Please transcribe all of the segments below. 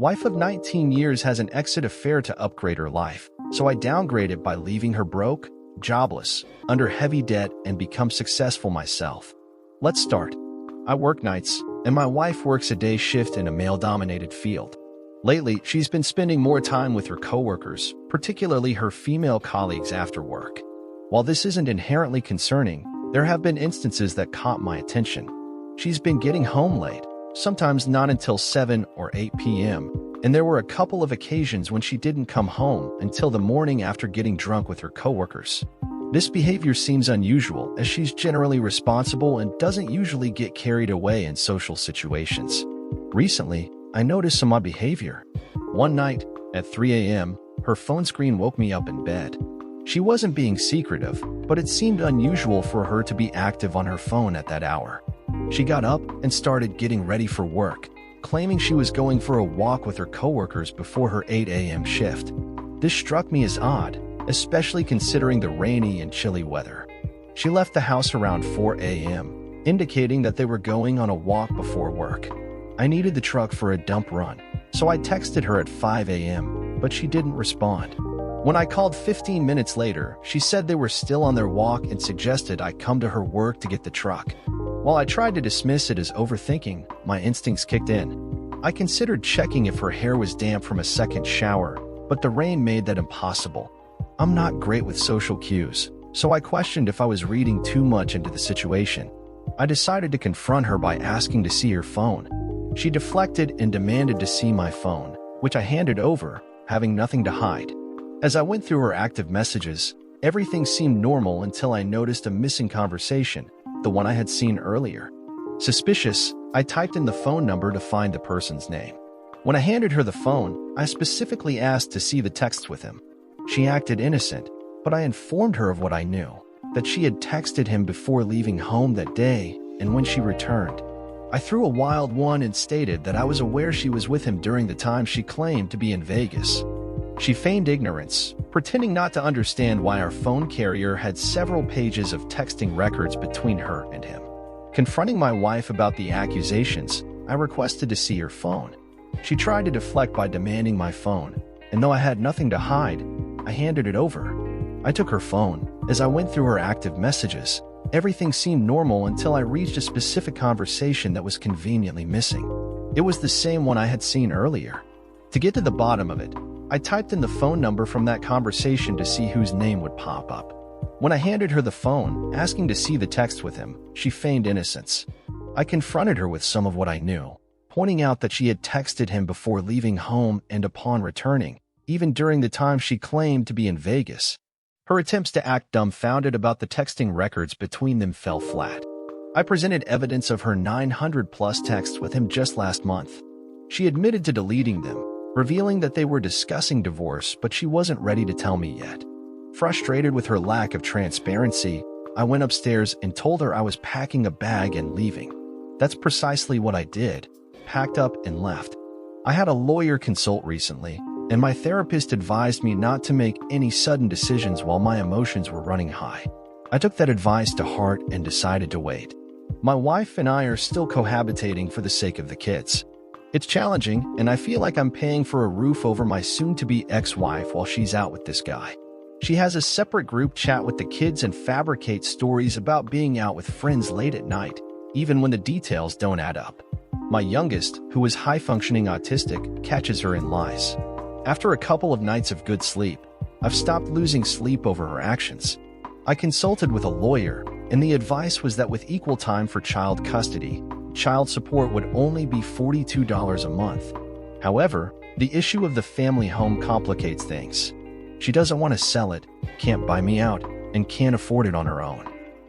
Wife of 19 years has an exit affair to upgrade her life, so I downgrade it by leaving her broke, jobless, under heavy debt, and become successful myself. Let's start. I work nights, and my wife works a day shift in a male-dominated field. Lately, she's been spending more time with her coworkers, particularly her female colleagues after work. While this isn't inherently concerning, there have been instances that caught my attention. She's been getting home late, sometimes not until 7 or 8 p.m., and there were a couple of occasions when she didn't come home until the morning after getting drunk with her coworkers. This behavior seems unusual as she's generally responsible and doesn't usually get carried away in social situations. Recently, I noticed some odd behavior. One night, at 3 a.m., her phone screen woke me up in bed. She wasn't being secretive, but it seemed unusual for her to be active on her phone at that hour. She got up and started getting ready for work, claiming she was going for a walk with her coworkers before her 8 a.m. shift. This struck me as odd, especially considering the rainy and chilly weather. She left the house around 4 a.m., indicating that they were going on a walk before work. I needed the truck for a dump run, so I texted her at 5 a.m., but she didn't respond. When I called 15 minutes later, she said they were still on their walk and suggested I come to her work to get the truck. While I tried to dismiss it as overthinking, my instincts kicked in. I considered checking if her hair was damp from a second shower, but the rain made that impossible. I'm not great with social cues, so I questioned if I was reading too much into the situation. I decided to confront her by asking to see her phone. She deflected and demanded to see my phone, which I handed over, having nothing to hide. As I went through her active messages, everything seemed normal until I noticed a missing conversation, the one I had seen earlier. Suspicious, I typed in the phone number to find the person's name. When I handed her the phone, I specifically asked to see the texts with him. She acted innocent, but I informed her of what I knew, that she had texted him before leaving home that day and when she returned. I threw a wild one and stated that I was aware she was with him during the time she claimed to be in Vegas. She feigned ignorance, pretending not to understand why our phone carrier had several pages of texting records between her and him. Confronting my wife about the accusations, I requested to see her phone. She tried to deflect by demanding my phone, and though I had nothing to hide, I handed it over. I took her phone. As I went through her active messages, everything seemed normal until I reached a specific conversation that was conveniently missing. It was the same one I had seen earlier. To get to the bottom of it, I typed in the phone number from that conversation to see whose name would pop up. When I handed her the phone, asking to see the text with him, she feigned innocence. I confronted her with some of what I knew, pointing out that she had texted him before leaving home and upon returning, even during the time she claimed to be in Vegas. Her attempts to act dumbfounded about the texting records between them fell flat. I presented evidence of her 900-plus texts with him just last month. She admitted to deleting them, revealing that they were discussing divorce, but she wasn't ready to tell me yet. Frustrated with her lack of transparency, I went upstairs and told her I was packing a bag and leaving. That's precisely what I did, packed up and left. I had a lawyer consult recently, and my therapist advised me not to make any sudden decisions while my emotions were running high. I took that advice to heart and decided to wait. My wife and I are still cohabitating for the sake of the kids. It's challenging, and I feel like I'm paying for a roof over my soon-to-be ex-wife while she's out with this guy. She has a separate group chat with the kids and fabricates stories about being out with friends late at night, even when the details don't add up. My youngest, who is high-functioning autistic, catches her in lies. After a couple of nights of good sleep, I've stopped losing sleep over her actions. I consulted with a lawyer, and the advice was that with equal time for child custody, child support would only be $42 a month. However, the issue of the family home complicates things. She doesn't want to sell it, can't buy me out, and can't afford it on her own.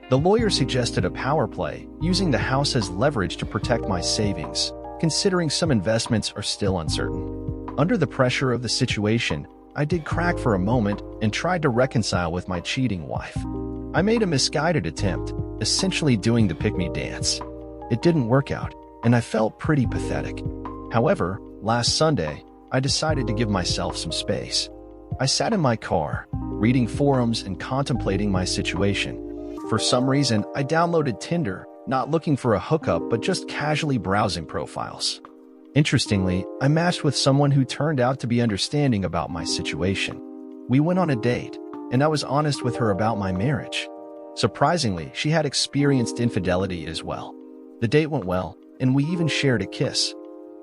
The lawyer suggested a power play, using the house as leverage to protect my savings, considering some investments are still uncertain. Under the pressure of the situation, I did crack for a moment and tried to reconcile with my cheating wife. I made a misguided attempt, essentially doing the pick-me dance. It didn't work out, and I felt pretty pathetic. However, last Sunday, I decided to give myself some space. I sat in my car, reading forums and contemplating my situation. For some reason, I downloaded Tinder, not looking for a hookup but just casually browsing profiles. Interestingly, I matched with someone who turned out to be understanding about my situation. We went on a date, and I was honest with her about my marriage. Surprisingly, she had experienced infidelity as well. The date went well, and we even shared a kiss.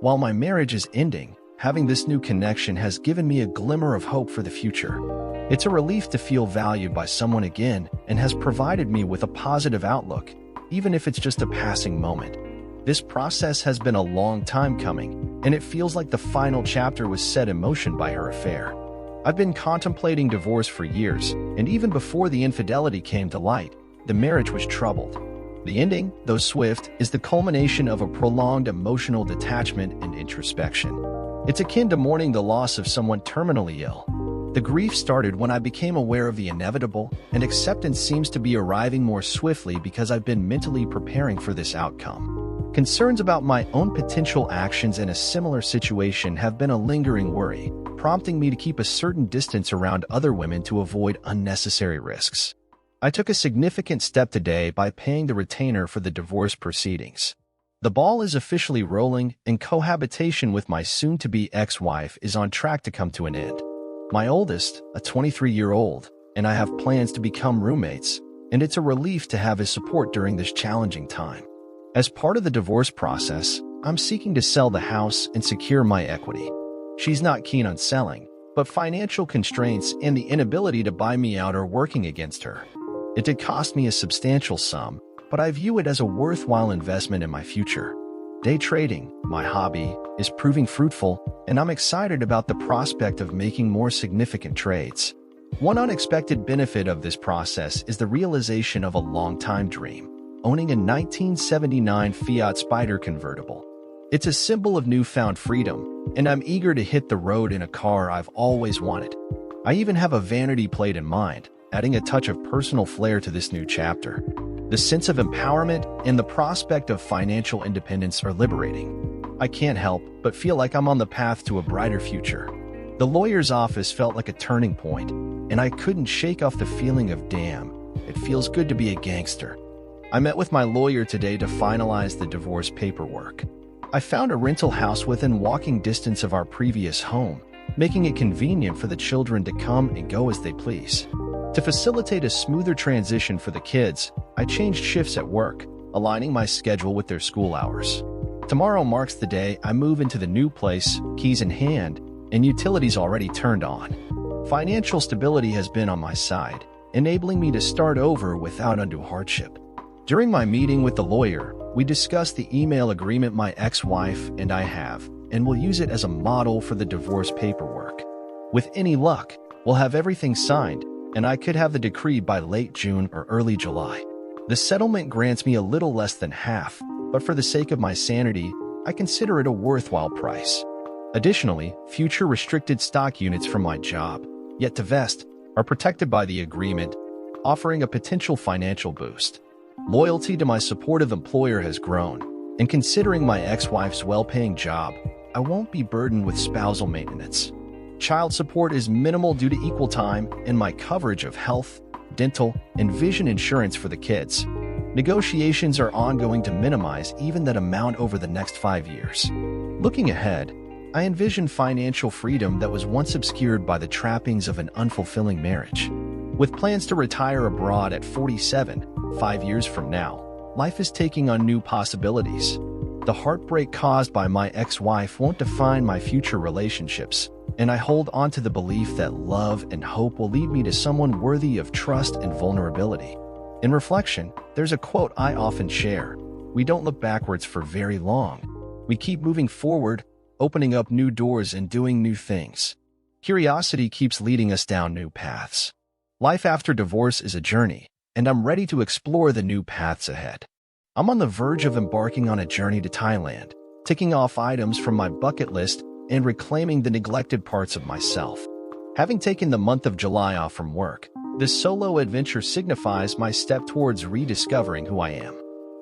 While my marriage is ending, having this new connection has given me a glimmer of hope for the future. It's a relief to feel valued by someone again and has provided me with a positive outlook, even if it's just a passing moment. This process has been a long time coming, and it feels like the final chapter was set in motion by her affair. I've been contemplating divorce for years, and even before the infidelity came to light, the marriage was troubled. The ending, though swift, is the culmination of a prolonged emotional detachment and introspection. It's akin to mourning the loss of someone terminally ill. The grief started when I became aware of the inevitable, and acceptance seems to be arriving more swiftly because I've been mentally preparing for this outcome. Concerns about my own potential actions in a similar situation have been a lingering worry, prompting me to keep a certain distance around other women to avoid unnecessary risks. I took a significant step today by paying the retainer for the divorce proceedings. The ball is officially rolling, and cohabitation with my soon-to-be ex-wife is on track to come to an end. My oldest, a 23-year-old, and I have plans to become roommates, and it's a relief to have his support during this challenging time. As part of the divorce process, I'm seeking to sell the house and secure my equity. She's not keen on selling, but financial constraints and the inability to buy me out are working against her. It did cost me a substantial sum, but I view it as a worthwhile investment in my future. Day trading, my hobby, is proving fruitful, and I'm excited about the prospect of making more significant trades. One unexpected benefit of this process is the realization of a long-time dream, owning a 1979 Fiat Spider convertible. It's a symbol of newfound freedom, and I'm eager to hit the road in a car I've always wanted. I even have a vanity plate in mind, adding a touch of personal flair to this new chapter. The sense of empowerment and the prospect of financial independence are liberating. I can't help but feel like I'm on the path to a brighter future. The lawyer's office felt like a turning point, and I couldn't shake off the feeling of, damn, it feels good to be a gangster. I met with my lawyer today to finalize the divorce paperwork. I found a rental house within walking distance of our previous home, making it convenient for the children to come and go as they please. To facilitate a smoother transition for the kids, I changed shifts at work, aligning my schedule with their school hours. Tomorrow marks the day I move into the new place, keys in hand, and utilities already turned on. Financial stability has been on my side, enabling me to start over without undue hardship. During my meeting with the lawyer, we discussed the email agreement my ex-wife and I have, and will use it as a model for the divorce paperwork. With any luck, we'll have everything signed, and I could have the decree by late June or early July. The settlement grants me a little less than half, but for the sake of my sanity, I consider it a worthwhile price. Additionally, future restricted stock units from my job, yet to vest, are protected by the agreement, offering a potential financial boost. Loyalty to my supportive employer has grown, and considering my ex-wife's well-paying job, I won't be burdened with spousal maintenance. Child support is minimal due to equal time and my coverage of health, dental, and vision insurance for the kids. Negotiations are ongoing to minimize even that amount over the next 5 years. Looking ahead, I envision financial freedom that was once obscured by the trappings of an unfulfilling marriage. With plans to retire abroad at 47, 5 years from now, life is taking on new possibilities. The heartbreak caused by my ex-wife won't define my future relationships, and I hold on to the belief that love and hope will lead me to someone worthy of trust and vulnerability. In reflection, there's a quote I often share: "We don't look backwards for very long. We keep moving forward, opening up new doors and doing new things. Curiosity keeps leading us down new paths." Life after divorce is a journey, and I'm ready to explore the new paths ahead. I'm on the verge of embarking on a journey to Thailand, ticking off items from my bucket list and reclaiming the neglected parts of myself. Having taken the month of July off from work, this solo adventure signifies my step towards rediscovering who I am.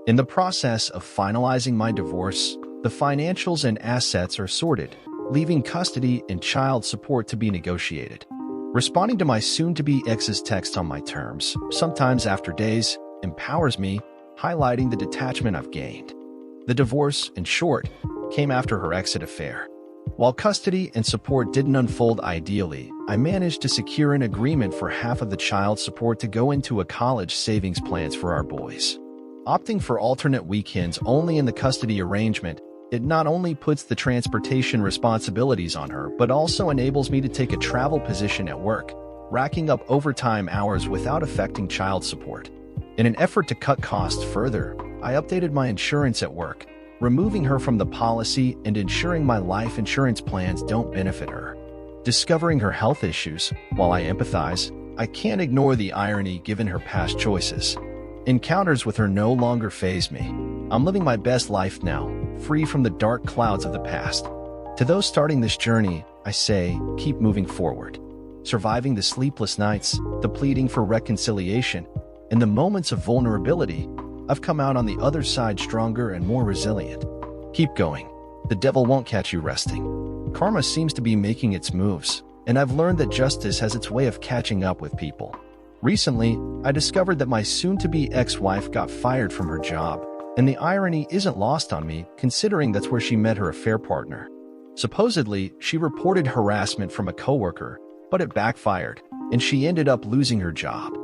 In the process of finalizing my divorce, the financials and assets are sorted, leaving custody and child support to be negotiated. Responding to my soon-to-be ex's text on my terms, sometimes after days, empowers me, highlighting the detachment I've gained. The divorce, in short, came after her exit affair. While custody and support didn't unfold ideally, I managed to secure an agreement for half of the child support to go into a college savings plans for our boys. Opting for alternate weekends only in the custody arrangement, it not only puts the transportation responsibilities on her, but also enables me to take a travel position at work, racking up overtime hours without affecting child support. In an effort to cut costs further, I updated my insurance at work, removing her from the policy and ensuring my life insurance plans don't benefit her. Discovering her health issues, while I empathize, I can't ignore the irony given her past choices. Encounters with her no longer faze me. I'm living my best life now, free from the dark clouds of the past. To those starting this journey, I say, keep moving forward. Surviving the sleepless nights, the pleading for reconciliation, and the moments of vulnerability, I've come out on the other side stronger and more resilient. Keep going. The devil won't catch you resting. Karma seems to be making its moves, and I've learned that justice has its way of catching up with people. Recently, I discovered that my soon-to-be ex-wife got fired from her job, and the irony isn't lost on me considering that's where she met her affair partner. Supposedly, she reported harassment from a coworker, but it backfired, and she ended up losing her job.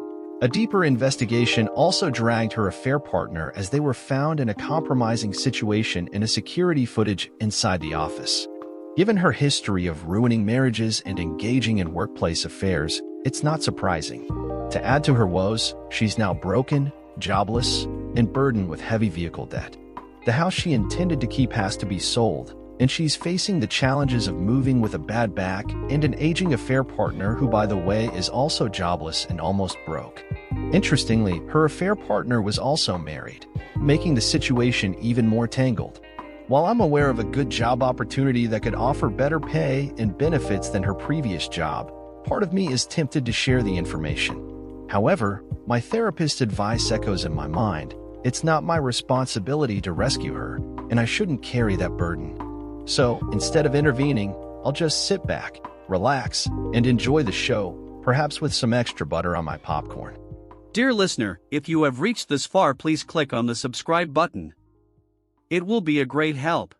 A deeper investigation also dragged her affair partner as they were found in a compromising situation in a security footage inside the office. Given her history of ruining marriages and engaging in workplace affairs, it's not surprising. To add to her woes, she's now broken, jobless, and burdened with heavy vehicle debt. The house she intended to keep has to be sold, and she's facing the challenges of moving with a bad back and an aging affair partner who, by the way, is also jobless and almost broke. Interestingly, her affair partner was also married, making the situation even more tangled. While I'm aware of a good job opportunity that could offer better pay and benefits than her previous job, part of me is tempted to share the information. However, my therapist's advice echoes in my mind. It's not my responsibility to rescue her, and I shouldn't carry that burden. So, instead of intervening, I'll just sit back, relax, and enjoy the show, perhaps with some extra butter on my popcorn. Dear listener, if you have reached this far, please click on the subscribe button. It will be a great help.